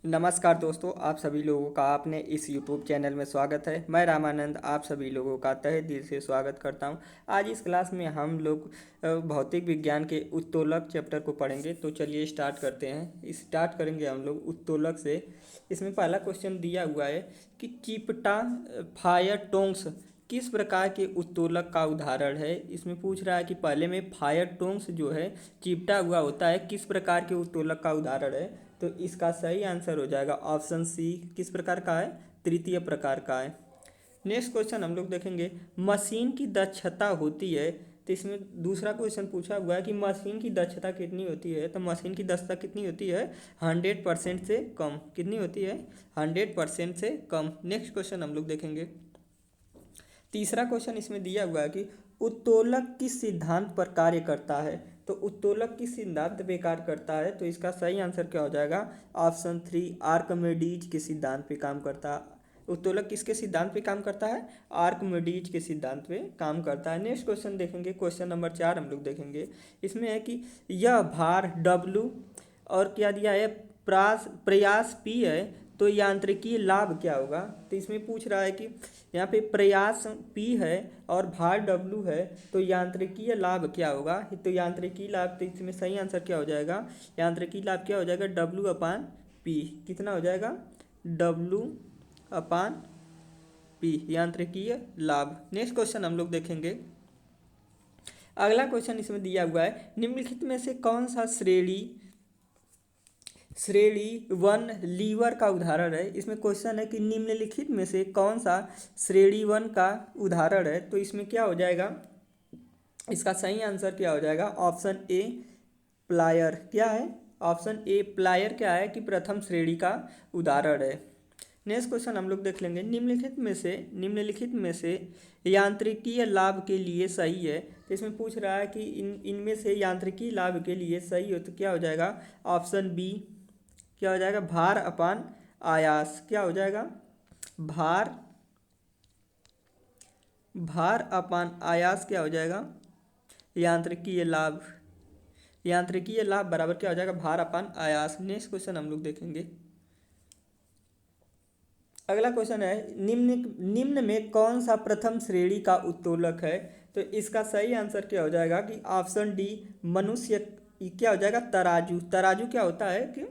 नमस्कार दोस्तों, आप सभी लोगों का अपने इस YouTube चैनल में स्वागत है। मैं रामानंद आप सभी लोगों का तहे दिल से स्वागत करता हूं। आज इस क्लास में हम लोग भौतिक विज्ञान के उत्तोलक चैप्टर को पढ़ेंगे। तो चलिए स्टार्ट करते हैं। स्टार्ट करेंगे हम लोग उत्तोलक से। इसमें पहला क्वेश्चन दिया हुआ है कि चिपटा फायर टोंग्स किस प्रकार के उत्तोलक का उदाहरण है। इसमें पूछ रहा है कि पहले में फायर टोंग्स जो है चिपटा हुआ होता है, किस प्रकार के उत्तोलक का उदाहरण है। तो इसका सही आंसर हो जाएगा ऑप्शन सी। किस प्रकार का है? तृतीय प्रकार का है। नेक्स्ट क्वेश्चन हम लोग देखेंगे, मशीन की दक्षता होती है। तो इसमें दूसरा क्वेश्चन पूछा हुआ है कि मशीन की दक्षता कितनी होती है। तो मशीन की दक्षता कितनी होती है? 100% से कम। कितनी होती है? 100% से कम। नेक्स्ट क्वेश्चन हम लोग देखेंगे। तीसरा क्वेश्चन इसमें दिया हुआ है कि उत्तोलक किस सिद्धांत पर कार्य करता है। तो उत्तोलक किस सिद्धांत पे कार्य करता है। तो इसका सही आंसर क्या हो जाएगा? ऑप्शन 3 आर्कमिडीज के सिद्धांत पे काम करता है। उत्तोलक किसके सिद्धांत पे काम करता है? आर्कमिडीज के सिद्धांत पे काम करता है। नेक्स्ट क्वेश्चन देखेंगे, क्वेश्चन नंबर 4 हम लोग देखेंगे। इसमें है कि यह भार W और क्या दिया है, प्रयास P है, तो यांत्रिकीय लाभ क्या होगा। तो इसमें पूछ रहा है कि यहाँ पे प्रयास P है और भार W है, तो यांत्रिकीय लाभ क्या होगा। तो यांत्रिकीय लाभ, तो इसमें सही आंसर क्या हो जाएगा? यांत्रिकीय लाभ क्या हो जाएगा? W/P। कितना हो जाएगा? W/P यांत्रिकीय लाभ। नेक्स्ट क्वेश्चन हम लोग देखेंगे। अगला क्वेश्चन इसमें दिया हुआ है, निम्नलिखित में से कौन सा श्रेणी वन लीवर का उदाहरण है। इसमें क्वेश्चन है कि निम्नलिखित में से कौन सा श्रेणी वन का उदाहरण है। तो इसमें क्या हो जाएगा? इसका सही आंसर क्या हो जाएगा? Option A plier. क्या है? ऑप्शन ए प्लायर क्या है कि प्रथम श्रेणी का उदाहरण है। नेक्स्ट क्वेश्चन हम लोग देख लेंगे, निम्नलिखित में से यांत्रिकीय लाभ के लिए सही है। तो इसमें पूछ रहा है कि इनमें से यांत्रिकीय लाभ के लिए सही हो, तो क्या हो जाएगा? Option B. क्या हो जाएगा? भार अपान आयास। क्या हो जाएगा? भार भार अपान आयास क्या हो जाएगा? यांत्रिकीय लाभ। यांत्रिकीय लाभ बराबर क्या हो जाएगा? भार अपान आयास। नेक्स्ट क्वेश्चन हम लोग देखेंगे। अगला क्वेश्चन है, निम्न में कौन सा प्रथम श्रेणी का उत्तोलक है। तो इसका सही आंसर क्या हो जाएगा कि ऑप्शन डी मनुष्य। क्या हो जाएगा? तराजू। तराजू क्या होता है कि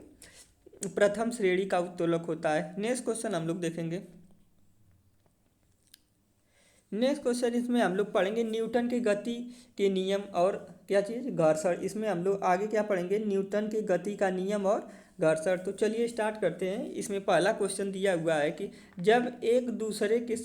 प्रथम श्रेणी का उत्तोलक होता है। नेक्स्ट क्वेश्चन हम लोग देखेंगे। नेक्स्ट क्वेश्चन इसमें हम लोग पढ़ेंगे न्यूटन के गति के नियम और क्या चीज़, घर्षण। इसमें हम लोग आगे क्या पढ़ेंगे? न्यूटन के गति का नियम और घर्षण। तो चलिए स्टार्ट करते हैं। इसमें पहला क्वेश्चन दिया हुआ है कि जब एक दूसरे के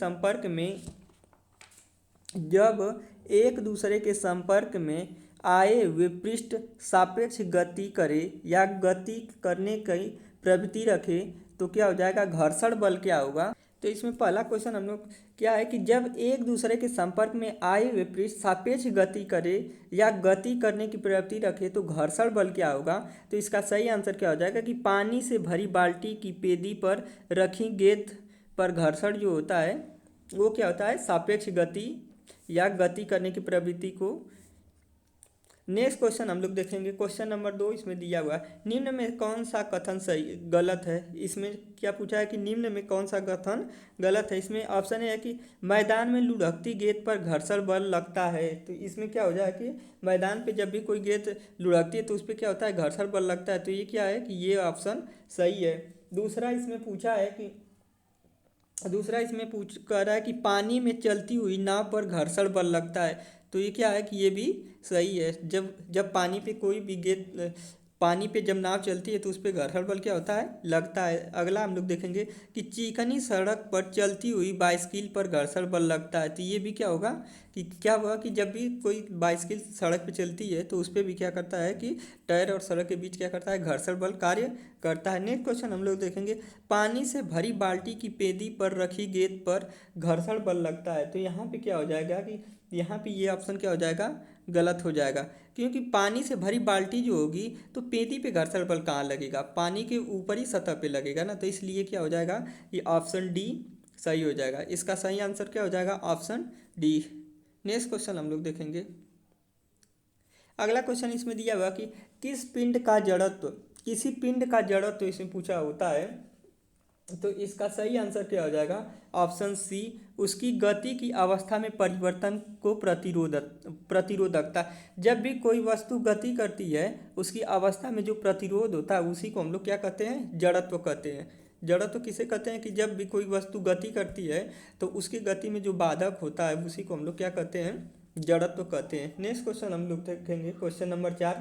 संपर्क में आए विपृष्ठ सापेक्ष गति करे या गति करने की प्रवृत्ति रखे, तो क्या हो जाएगा? घर्षण बल क्या होगा। तो इसमें पहला क्वेश्चन हम लोग क्या है कि जब एक दूसरे के संपर्क में आए विपरीत सापेक्ष गति करे या गति करने की प्रवृत्ति रखे, तो घर्षण बल क्या होगा। तो इसका सही आंसर क्या हो जाएगा कि पानी से भरी बाल्टी की पेदी पर रखी गेंद पर घर्षण जो होता है वो क्या होता है? सापेक्ष गति या गति करने की प्रवृत्ति को। नेक्स्ट क्वेश्चन हम लोग देखेंगे, क्वेश्चन नंबर 2 इसमें दिया हुआ है, निम्न में कौन सा कथन सही गलत है। इसमें क्या पूछा है कि निम्न में कौन सा कथन गलत है। इसमें ऑप्शन है कि मैदान में लुढ़कती गेंद पर घर्षण बल लगता है। तो इसमें क्या हो जाए कि मैदान पे जब भी कोई गेंद लुढ़कती है तो उस पर क्या होता है? घर्षण बल लगता है। तो ये क्या है कि ये ऑप्शन सही है। दूसरा इसमें पूछा है कि पूछ कह रहा है कि पानी में चलती हुई नाव पर घर्षण बल लगता है। तो ये क्या है कि ये भी सही है। जब जब पानी पे कोई भी गेंद, पानी पे जब नाव चलती है तो उस पर घर्षण बल क्या होता है? लगता है। अगला हम लोग देखेंगे कि चिकनी सड़क पर चलती हुई बाइसिकल पर घर्षण बल लगता है। तो ये भी क्या होगा कि क्या होगा कि जब भी कोई बाइसिकल सड़क पे चलती है तो उस पर भी क्या करता है कि टायर और सड़क के बीच क्या करता है? घर्षण बल कार्य करता है। नेक्स्ट क्वेश्चन हम लोग देखेंगे, पानी से भरी बाल्टी की पेदी पर रखी गेंद पर घर्षण बल लगता है। तो यहाँ पे क्या हो जाएगा कि यहाँ पे ये ऑप्शन क्या हो जाएगा? गलत हो जाएगा, क्योंकि पानी से भरी बाल्टी जो होगी तो पेदी पे घर्षण बल कहाँ लगेगा? पानी के ऊपरी सतह पे लगेगा ना। तो इसलिए क्या हो जाएगा? ये ऑप्शन डी सही हो जाएगा। इसका सही आंसर क्या हो जाएगा? Option D. नेक्स्ट क्वेश्चन हम लोग देखेंगे। अगला क्वेश्चन इसमें दिया हुआ कि किस पिंड का जड़त्व किसी पिंड का जड़त्व इसमें पूछा होता है, तो इसका सही आंसर क्या हो जाएगा? ऑप्शन सी, उसकी गति की अवस्था में परिवर्तन को प्रतिरोधकता। जब भी कोई वस्तु गति करती है, उसकी अवस्था में जो प्रतिरोध होता है उसी को हम लोग क्या कहते हैं? जड़त्व कहते हैं। जड़त्व किसे कहते हैं? कि जब भी कोई वस्तु गति करती है तो उसकी गति में जो बाधक होता है उसी को हम लोग क्या कहते हैं? जड़त्व कहते हैं। नेक्स्ट क्वेश्चन हम लोग देखेंगे, क्वेश्चन नंबर 4।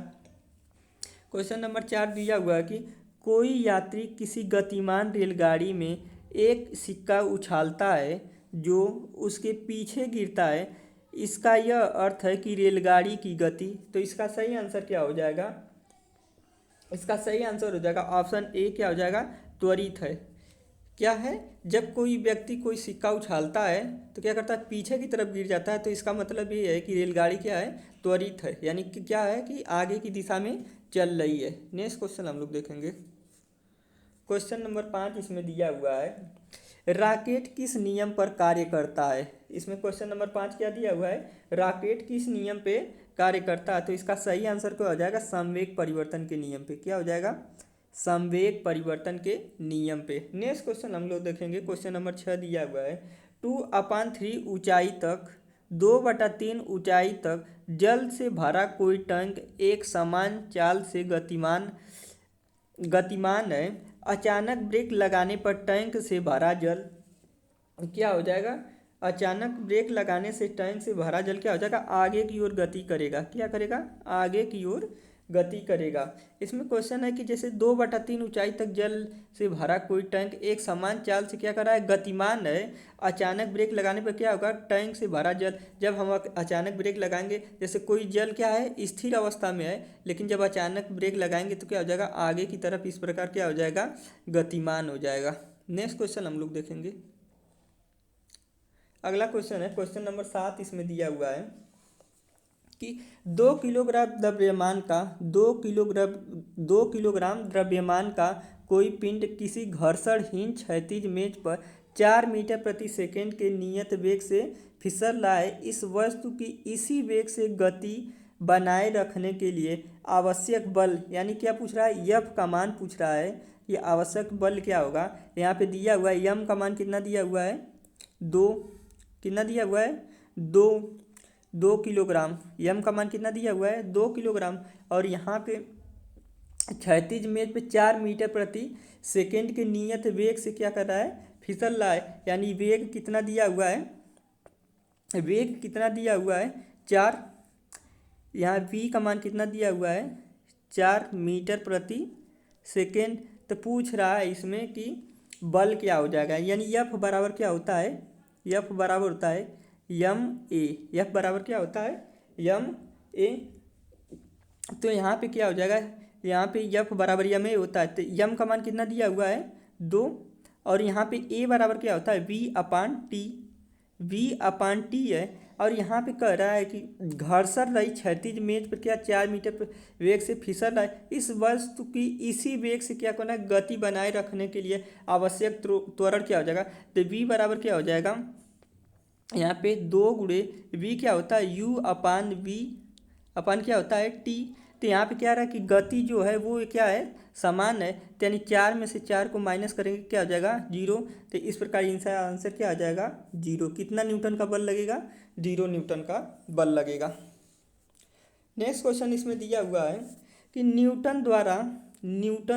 क्वेश्चन नंबर 4 दिया हुआ है कि कोई यात्री किसी गतिमान रेलगाड़ी में एक सिक्का उछालता है जो उसके पीछे गिरता है। इसका यह अर्थ है कि रेलगाड़ी की गति। तो इसका सही आंसर क्या हो जाएगा? इसका सही आंसर हो जाएगा ऑप्शन ए, क्या हो जाएगा? त्वरित है। क्या है? जब कोई व्यक्ति कोई सिक्का उछालता है तो क्या करता है? पीछे की तरफ गिर जाता है। तो इसका मतलब ये है कि रेलगाड़ी क्या है? त्वरित है, यानी कि क्या है कि आगे की दिशा में चल रही है। नेक्स्ट क्वेश्चन हम लोग देखेंगे, क्वेश्चन नंबर 5 इसमें दिया हुआ है, रॉकेट किस नियम पर कार्य करता है? इसमें क्वेश्चन नंबर 5 क्या दिया हुआ है? रॉकेट किस नियम पे कार्य करता है? तो इसका सही आंसर क्या हो जाएगा? संवेग परिवर्तन के नियम पे। क्या हो जाएगा? संवेग परिवर्तन के नियम पे। नेक्स्ट क्वेश्चन हम लोग देखेंगे, क्वेश्चन नंबर 6 दिया हुआ है, 2/3 ऊंचाई तक 2/3 ऊंचाई तक जल से भरा कोई टैंक एक समान चाल से गतिमान है। अचानक ब्रेक लगाने पर टैंक से भरा जल क्या हो जाएगा? अचानक ब्रेक लगाने से टैंक से भरा जल क्या हो जाएगा? आगे की ओर गति करेगा। क्या करेगा? आगे की ओर गति करेगा। इसमें क्वेश्चन है कि जैसे 2/3 ऊंचाई तक जल से भरा कोई टैंक एक समान चाल से क्या कर रहा है? गतिमान है। अचानक ब्रेक लगाने पर क्या होगा? टैंक से भरा जल, जब हम अचानक ब्रेक लगाएंगे, जैसे कोई जल क्या है? स्थिर अवस्था में है, लेकिन जब अचानक ब्रेक लगाएंगे तो क्या हो जाएगा? आगे की तरफ इस प्रकार क्या हो जाएगा? गतिमान हो जाएगा। नेक्स्ट क्वेश्चन हम लोग देखेंगे, अगला क्वेश्चन है क्वेश्चन नंबर 7। इसमें दिया हुआ है कि 2 किलोग्राम द्रव्यमान का कोई पिंड किसी घर्षणहीन क्षैतिज मेज पर 4 मीटर प्रति सेकंड के नियत वेग से फिसल रहा है। इस वस्तु की इसी वेग से गति बनाए रखने के लिए आवश्यक बल, यानी क्या पूछ रहा है? यफ का मान पूछ रहा है। ये आवश्यक बल क्या होगा? यहाँ पे दिया हुआ है यम का मान कितना दिया हुआ है? 2। कितना दिया हुआ है? 2 किलोग्राम। यम का मान कितना दिया हुआ है? 2 किलोग्राम। और यहाँ पे क्षैतिज मेज पे 4 मीटर प्रति सेकंड के नियत वेग से क्या कर रहा है? फिसल रहा है। यानी वेग कितना दिया हुआ है? वेग कितना दिया हुआ है? 4। यहाँ v का मान कितना दिया हुआ है? 4 मीटर प्रति सेकेंड। तो पूछ रहा है इसमें कि बल क्या हो जाएगा, यानी यफ बराबर क्या होता है? यफ बराबर होता है यम ए। यफ बराबर क्या होता है? यम ए। तो यहाँ पे क्या हो जाएगा? यहाँ पे यफ बराबर यम ए होता है। तो यम का मान कितना दिया हुआ है? 2। और यहाँ पे ए बराबर क्या होता है? v/t। v/t है। और यहाँ पे कह रहा है कि घर्षण रही क्षैतिज मेज पर क्या 4 मीटर वेग से फिसल रहा है। इस वस्तु की इसी वेग से क्या करना है? गति बनाए रखने के लिए आवश्यक त्वरण क्या हो जाएगा? तो v बराबर क्या हो जाएगा? यहाँ पे 2 गुणे v क्या होता है? u/v अपान क्या होता है? t। तो यहाँ पे क्या रहा है कि गति जो है वो क्या है? समान है। तो यानी 4 में से 4 को माइनस करेंगे क्या हो जाएगा? 0। तो इस प्रकार इनका आंसर क्या आ जाएगा? 0। कितना न्यूटन का बल लगेगा? 0 न्यूटन का बल लगेगा। नेक्स्ट क्वेश्चन इसमें दिया हुआ है कि न्यूटन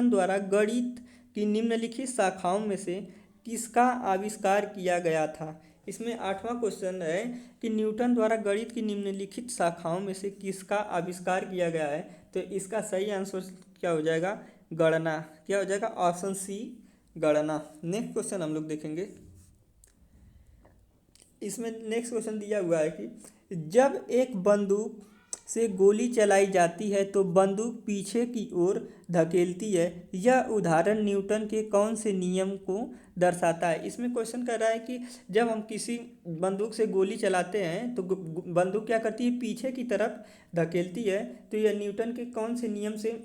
द्वारा गणित की निम्नलिखित शाखाओं में से किसका आविष्कार किया गया था? इसमें 8वां क्वेश्चन है कि न्यूटन द्वारा गणित की निम्नलिखित शाखाओं में से किसका आविष्कार किया गया है? तो इसका सही आंसर क्या हो जाएगा? गणना। क्या हो जाएगा? ऑप्शन सी, गणना। नेक्स्ट क्वेश्चन हम लोग देखेंगे, इसमें नेक्स्ट क्वेश्चन दिया हुआ है कि जब एक बंदूक से गोली चलाई जाती है तो बंदूक पीछे की ओर धकेलती है। यह उदाहरण न्यूटन के कौन से नियम को दर्शाता है? इसमें क्वेश्चन कर रहा है कि जब हम किसी बंदूक से गोली चलाते हैं तो बंदूक क्या करती है? पीछे की तरफ धकेलती है। तो यह न्यूटन के कौन से नियम से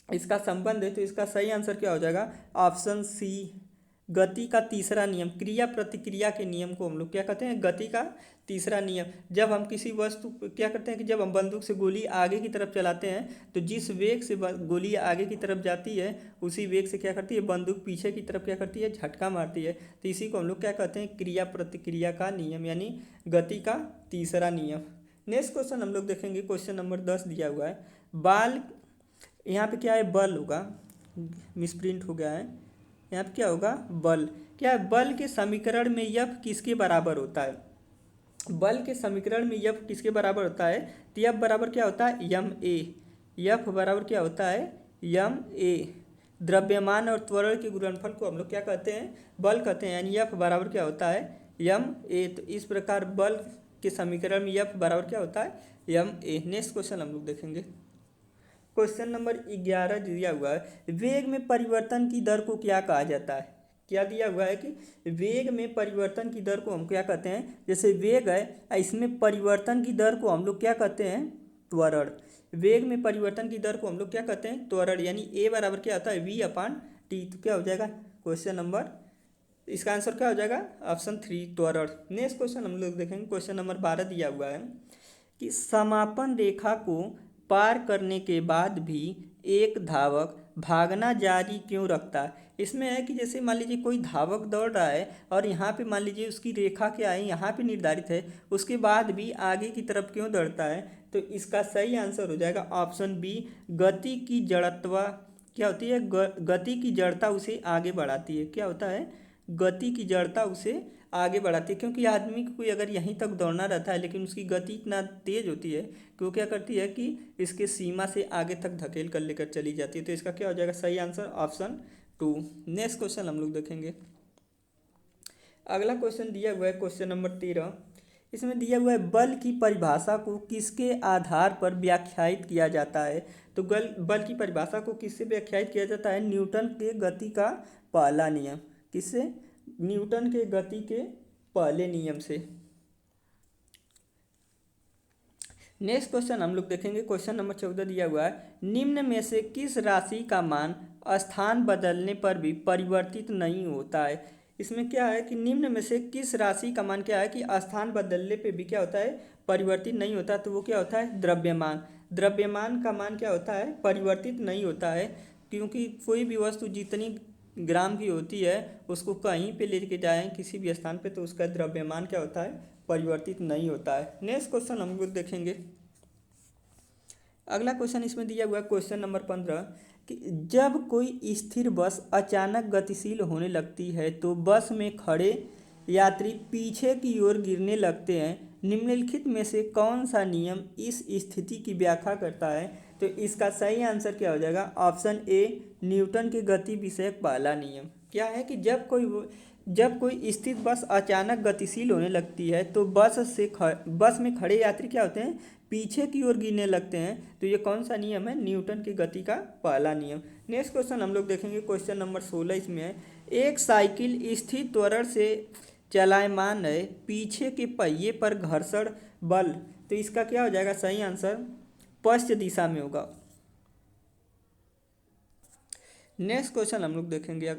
इसका संबंध है? तो इसका सही आंसर क्या हो जाएगा? ऑप्शन सी, गति का तीसरा नियम, क्रिया प्रतिक्रिया के नियम को हम लोग क्या कहते हैं, गति का तीसरा नियम। जब हम किसी वस्तु क्या करते हैं कि जब हम बंदूक से गोली आगे की तरफ चलाते हैं तो जिस वेग से गोली आगे की तरफ जाती है उसी वेग से क्या करती है बंदूक पीछे की तरफ क्या करती है, झटका मारती है। तो इसी को हम लोग क्या कहते हैं, क्रिया प्रतिक्रिया का नियम, यानी गति का तीसरा नियम। नेक्स्ट क्वेश्चन हम लोग देखेंगे, क्वेश्चन नंबर 10 दिया हुआ है। बाल, यहाँ पे क्या है, बल होगा, मिसप्रिंट हो गया है, यहाँ पे क्या होगा, बल। क्या है, बल के समीकरण में यफ किसके बराबर होता है, बल के समीकरण में यफ किसके बराबर होता है, तो यफ बराबर क्या होता है, यम ए। यफ बराबर क्या होता है, यम ए। द्रव्यमान और त्वरण के गुणनफल को हम लोग क्या कहते हैं, बल कहते हैं, यानी यफ बराबर क्या होता है, यम ए। तो इस प्रकार बल के समीकरण में यफ बराबर क्या होता है, यम ए। नेक्स्ट क्वेश्चन हम लोग देखेंगे, क्वेश्चन नंबर 11 दिया हुआ है। वेग में परिवर्तन की दर को क्या कहा जाता है, क्या दिया हुआ है कि वेग में परिवर्तन की दर को हम क्या कहते हैं, जैसे वेग है, इसमें परिवर्तन की दर को हम लोग क्या कहते हैं, त्वरण। वेग में परिवर्तन की दर को हम लोग क्या कहते हैं, त्वरण, यानी ए बराबर क्या होता है, वी अपान टी। तो क्या हो जाएगा क्वेश्चन नंबर, इसका आंसर क्या हो जाएगा, ऑप्शन 3 त्वरण। नेक्स्ट क्वेश्चन हम लोग देखेंगे, क्वेश्चन नंबर 12 दिया हुआ है कि समापन रेखा को पार करने के बाद भी एक धावक भागना जारी क्यों रखता है। इसमें है कि जैसे मान लीजिए कोई धावक दौड़ रहा है और यहाँ पे मान लीजिए उसकी रेखा क्या है, यहाँ पे निर्धारित है, उसके बाद भी आगे की तरफ क्यों दौड़ता है। तो इसका सही आंसर हो जाएगा ऑप्शन बी, गति की जड़त्वा क्या होती है, गति की जड़ता उसे आगे बढ़ाती है। क्या होता है, गति की जड़ता उसे आगे बढ़ाती है, क्योंकि आदमी को कोई अगर यहीं तक दौड़ना रहता है लेकिन उसकी गति इतना तेज होती है कि वो क्या करती है कि इसके सीमा से आगे तक धकेल कर लेकर चली जाती है। तो इसका क्या हो जाएगा सही आंसर, ऑप्शन 2। नेक्स्ट क्वेश्चन हम लोग देखेंगे, अगला क्वेश्चन दिया हुआ है क्वेश्चन नंबर 13। इसमें दिया हुआ है बल की परिभाषा को किसके आधार पर व्याख्यायित किया जाता है। तो बल की परिभाषा को किससे व्याख्यायित किया जाता है, न्यूटन के गति का पहला नियम। किससे, न्यूटन के गति के पहले नियम से। नेक्स्ट क्वेश्चन हम लोग देखेंगे, क्वेश्चन नंबर 14 दिया हुआ है, निम्न में से किस राशि का मान स्थान बदलने पर भी परिवर्तित नहीं होता है। इसमें क्या है कि निम्न में से किस राशि का मान क्या है कि स्थान बदलने पे भी क्या होता है, परिवर्तित नहीं होता। तो वो क्या होता है, द्रव्यमान। द्रव्यमान का मान क्या होता है, परिवर्तित नहीं होता है, क्योंकि कोई भी वस्तु जितनी ग्राम की होती है उसको कहीं पे लेके जाएं किसी भी स्थान पे तो उसका द्रव्यमान क्या होता है, परिवर्तित नहीं होता है। नेक्स्ट क्वेश्चन हम लोग देखेंगे, अगला क्वेश्चन इसमें दिया हुआ है क्वेश्चन नंबर 15 कि जब कोई स्थिर बस अचानक गतिशील होने लगती है तो बस में खड़े यात्री पीछे की ओर गिरने लगते हैं। निम्नलिखित में से कौन सा नियम इस स्थिति की व्याख्या करता है। तो इसका सही आंसर क्या हो जाएगा, ऑप्शन ए, न्यूटन के गति विषयक पहला नियम। क्या है कि जब कोई स्थिर बस अचानक गतिशील होने लगती है तो बस में खड़े यात्री क्या होते हैं, पीछे की ओर गिरने लगते हैं। तो ये कौन सा नियम है, न्यूटन की गति का पहला नियम। नेक्स्ट क्वेश्चन हम लोग देखेंगे, क्वेश्चन नंबर 16 इसमें है, एक साइकिल स्थिर त्वरण से चलायमान है, पीछे के पहिए पर घर्षण बल। तो इसका क्या हो जाएगा सही आंसर, पश्चिम दिशा में होगा। नेक्स्ट क्वेश्चन हम लोग देखेंगे,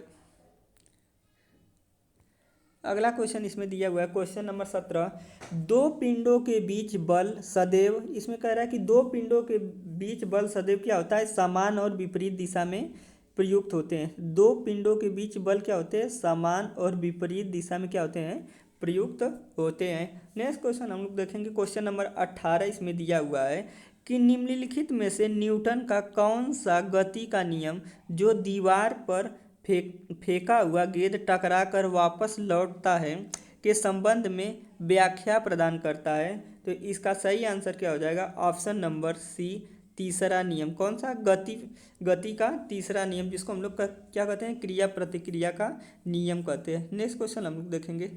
अगला क्वेश्चन इसमें दिया हुआ है क्वेश्चन नंबर 17, दो पिंडों के बीच बल सदैव, इसमें कह रहा है कि दो पिंडों के बीच बल सदैव क्या होता है, समान और विपरीत दिशा में प्रयुक्त होते हैं। दो पिंडों के बीच बल क्या होते हैं, समान और विपरीत दिशा में क्या होते हैं, प्रयुक्त होते हैं। नेक्स्ट क्वेश्चन हम लोग देखेंगे, क्वेश्चन नंबर 18 इसमें दिया हुआ है कि निम्नलिखित में से न्यूटन का कौन सा गति का नियम जो दीवार पर फेंका हुआ गेंद टकरा कर वापस लौटता है के संबंध में व्याख्या प्रदान करता है। तो इसका सही आंसर क्या हो जाएगा, ऑप्शन नंबर सी, तीसरा नियम। कौन सा, गति का तीसरा नियम, जिसको हम लोग क्या कहते हैं, क्रिया प्रतिक्रिया का नियम कहते हैं। नेक्स्ट क्वेश्चन हम लोग देखेंगे,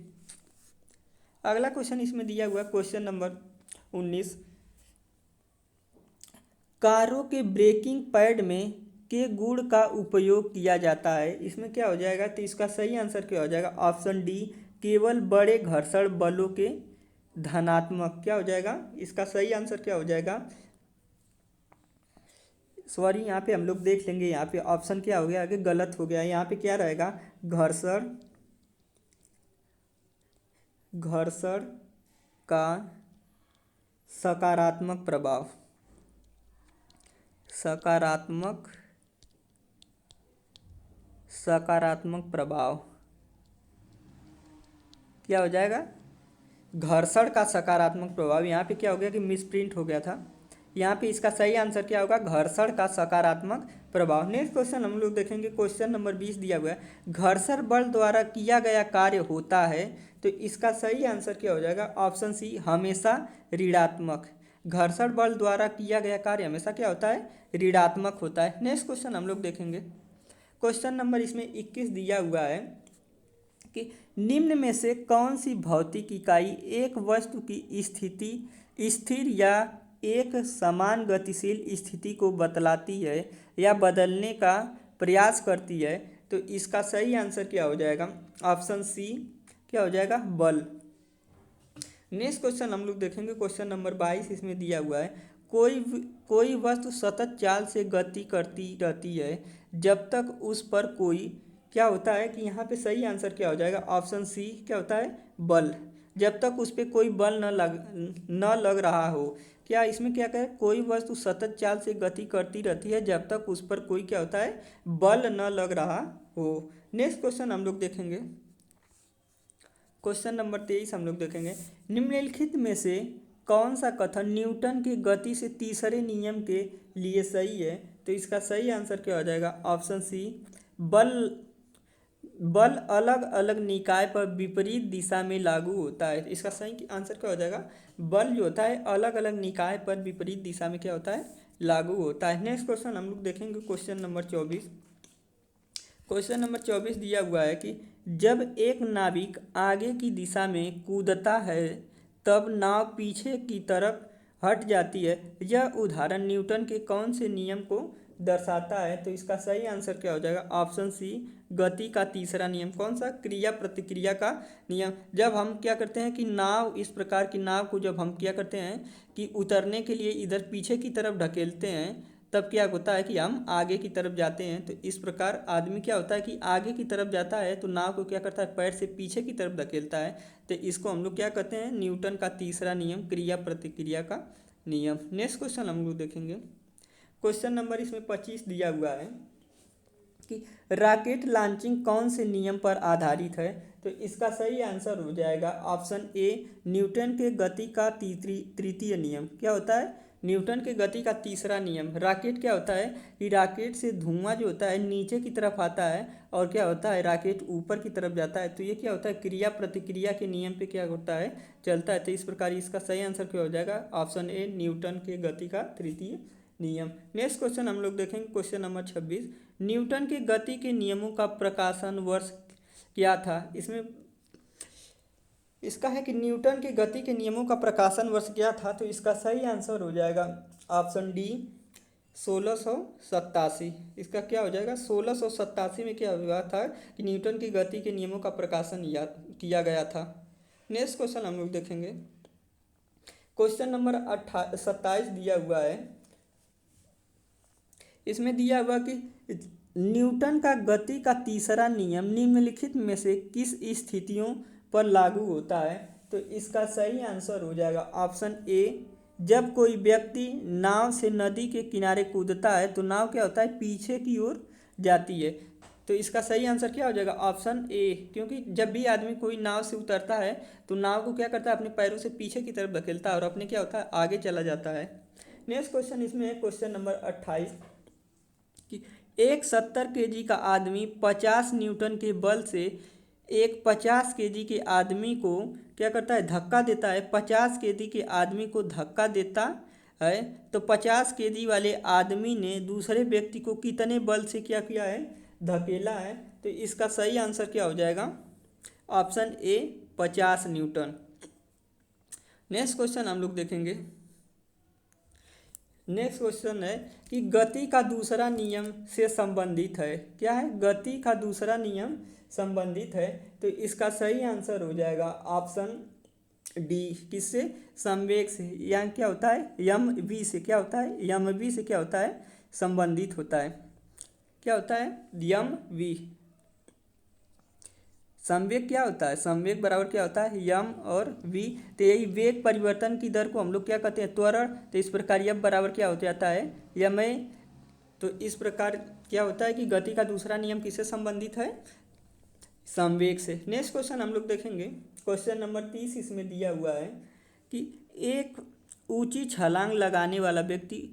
अगला क्वेश्चन इसमें दिया हुआ है क्वेश्चन नंबर 19, कारों के ब्रेकिंग पैड में के गुण का उपयोग किया जाता है। इसमें क्या हो जाएगा, तो इसका सही आंसर क्या हो जाएगा, ऑप्शन डी, केवल बड़े घर्षण बलों के धनात्मक। क्या हो जाएगा, इसका सही आंसर क्या हो जाएगा, सॉरी, यहाँ पे हम लोग देख लेंगे, यहाँ पे ऑप्शन क्या हो गया आगे, गलत हो गया। यहाँ पे क्या रहेगा, घर्षण घर्षण का सकारात्मक प्रभाव, सकारात्मक सकारात्मक प्रभाव क्या हो जाएगा, घर्षण का सकारात्मक प्रभाव। यहाँ पे क्या हो गया कि मिसप्रिंट हो गया था। यहाँ पे इसका सही आंसर क्या होगा, घर्षण का सकारात्मक प्रभाव। नेक्स्ट क्वेश्चन हम लोग देखेंगे, क्वेश्चन नंबर 20 दिया हुआ है, घर्षण बल द्वारा किया गया कार्य होता है। तो इसका सही आंसर क्या हो जाएगा, ऑप्शन सी, हमेशा ऋणात्मक। घर्षण बल द्वारा किया गया कार्य हमेशा क्या होता है, ऋणात्मक होता है। नेक्स्ट क्वेश्चन हम लोग देखेंगे, क्वेश्चन नंबर इसमें 21 दिया हुआ है कि निम्न में से कौन सी भौतिक इकाई एक वस्तु की स्थिति स्थिर या एक समान गतिशील स्थिति को बतलाती है या बदलने का प्रयास करती है। तो इसका सही आंसर क्या हो जाएगा, ऑप्शन सी क्या हो जाएगा, बल। नेक्स्ट क्वेश्चन हम लोग देखेंगे, क्वेश्चन नंबर 22 इसमें दिया हुआ है, कोई वस्तु सतत चाल से गति करती रहती है जब तक उस पर कोई क्या होता है कि यहाँ पे सही आंसर क्या हो जाएगा, ऑप्शन सी क्या होता है, बल। जब तक उस पर कोई बल न लग रहा हो। क्या इसमें क्या कहें, कोई वस्तु सतत चाल से गति करती रहती है जब तक उस पर कोई क्या होता है, बल न लग रहा हो। नेक्स्ट क्वेश्चन हम लोग देखेंगे, क्वेश्चन नंबर 23 हम लोग देखेंगे, निम्नलिखित में से कौन सा कथन न्यूटन की गति से तीसरे नियम के लिए सही है। तो इसका सही आंसर क्या हो जाएगा, ऑप्शन सी, बल बल अलग अलग निकाय पर विपरीत दिशा में लागू होता है। इसका सही आंसर क्या हो जाएगा, बल जो होता है अलग अलग निकाय पर विपरीत दिशा में क्या होता है, लागू होता है। नेक्स्ट क्वेश्चन हम लोग देखेंगे, क्वेश्चन नंबर 24। क्वेश्चन नंबर 24 दिया हुआ है कि जब एक नाविक आगे की दिशा में कूदता है तब नाव पीछे की तरफ हट जाती है। यह उदाहरण न्यूटन के कौन से नियम को दर्शाता है। तो इसका सही आंसर क्या हो जाएगा, ऑप्शन सी, गति का तीसरा नियम। कौन सा, क्रिया प्रतिक्रिया का नियम। जब हम क्या करते हैं कि नाव, इस प्रकार की नाव को जब हम क्या करते हैं कि उतरने के लिए इधर पीछे की तरफ ढकेलते हैं, तब क्या होता है कि हम आगे की तरफ जाते हैं। तो इस प्रकार आदमी क्या होता है कि आगे की तरफ जाता है तो नाव को क्या करता है, पैर से पीछे की तरफ धकेलता है। तो इसको हम लोग क्या कहते हैं, न्यूटन का तीसरा नियम, क्रिया प्रतिक्रिया का नियम। नेक्स्ट क्वेश्चन हम लोग देखेंगे, क्वेश्चन नंबर इसमें 25 दिया हुआ है कि रॉकेट लॉन्चिंग कौन से नियम पर आधारित है। तो इसका सही आंसर हो जाएगा ऑप्शन ए, न्यूटन के गति का तृतीय नियम। क्या होता है, न्यूटन के गति का तीसरा नियम। रॉकेट क्या होता है कि रॉकेट से धुआं जो होता है नीचे की तरफ आता है और क्या होता है, रॉकेट ऊपर की तरफ जाता है। तो ये क्या होता है, क्रिया प्रतिक्रिया के नियम पे क्या होता है, चलता है। तो इस प्रकार इसका सही आंसर क्या हो जाएगा, ऑप्शन ए, न्यूटन के गति का तृतीय नियम। नेक्स्ट क्वेश्चन हम लोग देखेंगे, क्वेश्चन नंबर 26, न्यूटन के गति के नियमों का प्रकाशन वर्ष क्या था। इसमें इसका है कि न्यूटन के गति के नियमों का प्रकाशन वर्ष क्या था। तो इसका सही आंसर हो जाएगा ऑप्शन डी, 1687। इसका क्या हो जाएगा, 1687 में क्या हुआ था कि न्यूटन की गति के नियमों का प्रकाशन किया गया था। नेक्स्ट क्वेश्चन हम लोग देखेंगे, क्वेश्चन नंबर 27 दिया हुआ है। इसमें दिया हुआ कि न्यूटन का गति का तीसरा नियम निम्नलिखित में से किस स्थितियों पर लागू होता है। तो इसका सही आंसर हो जाएगा ऑप्शन ए, जब कोई व्यक्ति नाव से नदी के किनारे कूदता है तो नाव क्या होता है, पीछे की ओर जाती है। तो इसका सही आंसर क्या हो जाएगा, ऑप्शन ए, क्योंकि जब भी आदमी कोई नाव से उतरता है तो नाव को क्या करता है, अपने पैरों से पीछे की तरफ धकेलता है और अपने क्या होता है, आगे चला जाता है। नेक्स्ट क्वेश्चन इसमें है, क्वेश्चन नंबर 28 कि एक 70 kg का आदमी 50 न्यूटन के बल से एक 50 kg के आदमी को क्या करता है, धक्का देता है। 50 kg के आदमी को धक्का देता है तो 50 kg वाले आदमी ने दूसरे व्यक्ति को कितने बल से क्या किया है, धकेला है। तो इसका सही आंसर क्या हो जाएगा, option A, 50 Newton. Next question हम लोग देखेंगे, नेक्स्ट क्वेश्चन है कि गति का दूसरा नियम से संबंधित है। क्या है, गति का दूसरा नियम संबंधित है। तो इसका सही आंसर हो जाएगा ऑप्शन डी, किससे, संवेग से। यहाँ क्या होता है, यम वी से क्या होता है, यम वी से क्या होता है, संबंधित होता है। क्या होता है? यम वी। संवेग क्या होता है? संवेग बराबर क्या होता है? यम और वी। तो यही वेग परिवर्तन की दर को हम लोग क्या कहते हैं? त्वरण। तो इस प्रकार यम बराबर क्या हो जाता है? यम ए। तो इस प्रकार क्या होता है कि गति का दूसरा नियम किससे संबंधित है? संवेग से। नेक्स्ट क्वेश्चन हम लोग देखेंगे, क्वेश्चन नंबर 30 इसमें दिया हुआ है कि एक ऊंची छलांग लगाने वाला व्यक्ति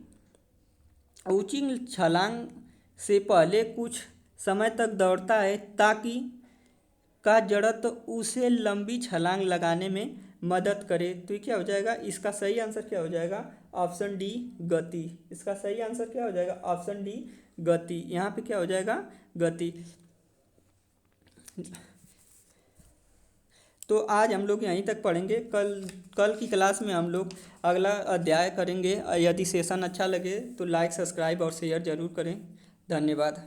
ऊंची छलांग से पहले कुछ समय तक दौड़ता है ताकि का जड़त्व उसे लंबी छलांग लगाने में मदद करे। तो ये क्या हो जाएगा? इसका सही आंसर क्या हो जाएगा? ऑप्शन डी, गति। इसका सही आंसर क्या हो जाएगा? ऑप्शन डी, गति। यहाँ पे क्या हो जाएगा? गति। तो आज हम लोग यहीं तक पढ़ेंगे। कल की क्लास में हम लोग अगला अध्याय करेंगे। यदि सेशन अच्छा लगे तो लाइक, सब्सक्राइब और शेयर जरूर करें। धन्यवाद।